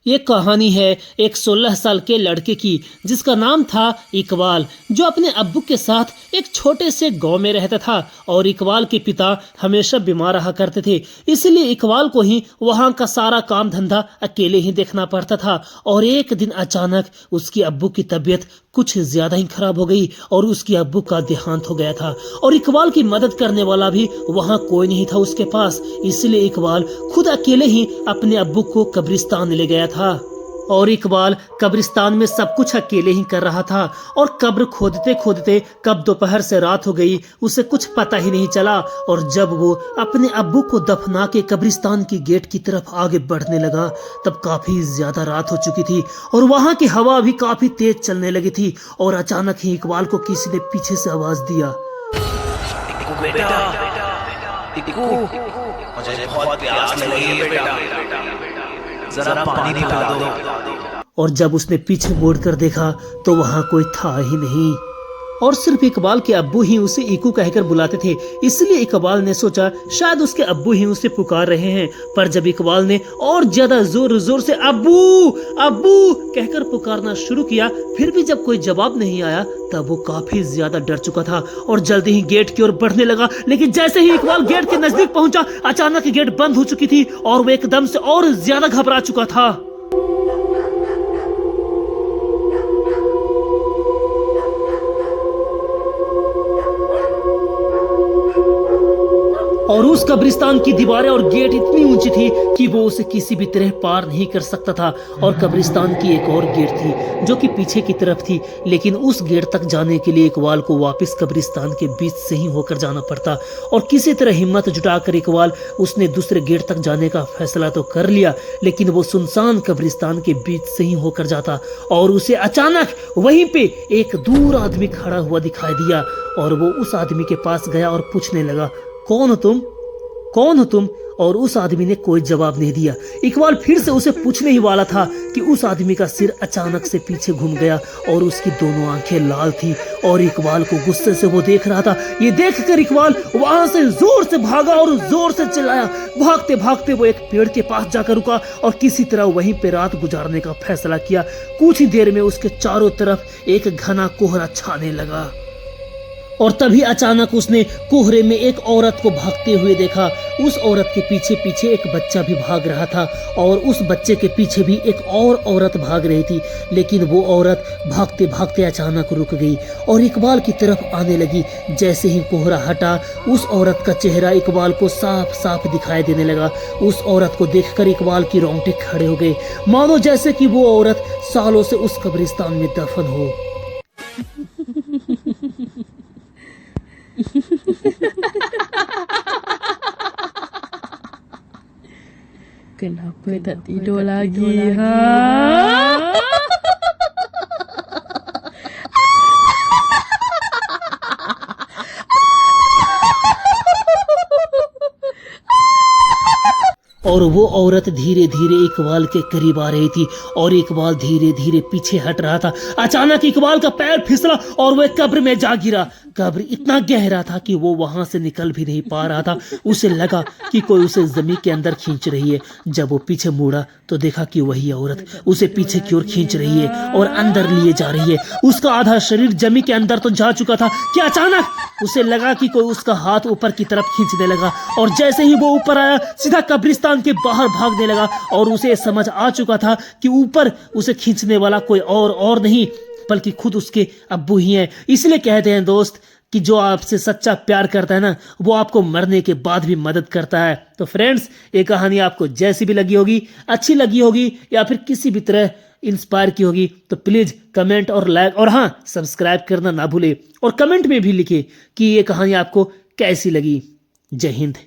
ये कहानी है एक 16 साल के लड़के की जिसका नाम था इकबाल, जो अपने अब्बू के साथ एक छोटे से गांव में रहता था और इकबाल के पिता हमेशा बीमार रहा करते थे। इसलिए इकबाल को ही वहां का सारा काम धंधा अकेले ही देखना पड़ता था। और एक दिन अचानक उसकी अब्बू की तबीयत कुछ ज्यादा ही खराब हो गई और उसकी अब्बू का देहांत हो गया था और इकबाल की मदद करने वाला भी वहां कोई नहीं था उसके पास। इसलिए इकबाल खुद अकेले ही अपने अब्बू को कब्रिस्तान ले गया था। और इकबाल कब्रिस्तान में सब कुछ अकेले ही कर रहा था और कब्र खोदते खोदते कब दोपहर से रात हो गई उसे कुछ पता ही नहीं चला। और जब वो अपने अब्बू को दफना के कब्रिस्तान की गेट की तरफ आगे बढ़ने लगा तब काफी ज्यादा रात हो चुकी थी और वहां की हवा भी काफी तेज चलने लगी थी। और अचानक ही इकबाल को किसी ने पीछे से आवाज दिया, बेटा, टिकू, मुझे बहुत प्यास लगी है बेटा, जरा पानी पिला दो। और जब उसने पीछे मुड़कर देखा तो वहां कोई था ही नहीं और सिर्फ इकबाल के अब्बू ही उसे इकू कहकर बुलाते थे। इसलिए इकबाल ने सोचा शायद उसके अब्बू ही उसे पुकार रहे हैं। पर जब इकबाल ने और ज्यादा जोर जोर से अब्बू अब्बू कहकर पुकारना शुरू किया फिर भी जब कोई जवाब नहीं आया तब वो काफी ज्यादा डर चुका था और जल्दी ही गेट की ओर बढ़ने लगा। लेकिन जैसे ही इकबाल गेट के नजदीक पहुंचा अचानक गेट बंद हो चुकी थी और वो एकदम से और ज्यादा घबरा चुका था। और उस कब्रिस्तान की दीवारें और गेट इतनी ऊंची थी कि वो उसे किसी भी तरह पार नहीं कर सकता था। और कब्रिस्तान की एक और गेट थी जो कि पीछे की तरफ थी, लेकिन उस गेट तक जाने के लिए इकबाल को वापस कब्रिस्तान के बीच से ही होकर जाना पड़ता। और किसी तरह हिम्मत जुटाकर इकबाल उसने दूसरे गेट तक जाने का फैसला तो कर लिया, लेकिन वो सुनसान कब्रिस्तान के बीच से ही होकर जाता और उसे अचानक वहीं पे एक दूर आदमी खड़ा हुआ दिखाई दिया। और वो उस आदमी के पास गया और पूछने लगा, कौन हो तुम, कौन हो तुम? और उस आदमी ने कोई जवाब नहीं दिया। इकबाल फिर से उसे पूछने ही वाला था कि उस आदमी का सिर अचानक से पीछे घूम गया और उसकी दोनों आंखें लाल थी और इकबाल को गुस्से से वो देख रहा था। ये देखकर इकबाल वहां से जोर से भागा और जोर से चिल्लाया। भागते भागते वो एक पेड़ के पास जाकर रुका और किसी तरह वहीं पे रात गुजारने का फैसला किया। कुछ ही देर में उसके चारों तरफ एक घना कोहरा छाने लगा और तभी अचानक उसने कोहरे में एक औरत को भागते हुए देखा। उस औरत के पीछे पीछे एक बच्चा भी भाग रहा था और उस बच्चे के पीछे भी एक और औरत भाग रही थी, लेकिन वो औरत भागते भागते अचानक रुक गई और इकबाल की तरफ आने लगी। जैसे ही कोहरा हटा उस औरत का चेहरा इकबाल को साफ साफ दिखाई देने लगा। उस औरत को देखकर इकबाल की रोंगटे खड़े हो गए, मानो जैसे कि वो औरत सालों से उस कब्रिस्तान में दफन हो। Kenapa tak tidur lagi, ha? और वो औरत धीरे धीरे इकबाल के करीब आ रही थी और इकबाल धीरे धीरे पीछे हट रहा था। अचानक इकबाल का पैर फिसला और वो एक कब्र में जा गिरा। कब्र इतना गहरा था कि वो वहां से निकल भी नहीं पा रहा था। उसे लगा कि कोई उसे जमीन के अंदर खींच रही है। जब वो पीछे मुड़ा तो देखा कि वही औरत उसे पीछे की ओर खींच रही है और अंदर लिए जा रही है। उसका आधा शरीर जमीन के अंदर तो जा चुका था कि अचानक उसे लगा कि कोई उसका हाथ ऊपर की तरफ खींचने लगा और जैसे ही वो ऊपर आया सीधा कब्रिस्तान के बाहर भागने लगा। और उसे समझ आ चुका था कि ऊपर उसे खींचने वाला कोई और नहीं बल्कि खुद उसके अब्बू ही हैं। इसलिए कहते हैं दोस्त कि जो आपसे सच्चा प्यार करता है ना वो आपको मरने के बाद भी मदद करता है। तो फ्रेंड्स, ये कहानी आपको जैसी भी लगी होगी, अच्छी लगी होगी या फिर किसी भी तरह इंस्पायर की होगी तो प्लीज कमेंट और लाइक और हाँ सब्सक्राइब करना ना भूले और कमेंट में भी लिखे कि ये कहानी आपको कैसी लगी। जय हिंद।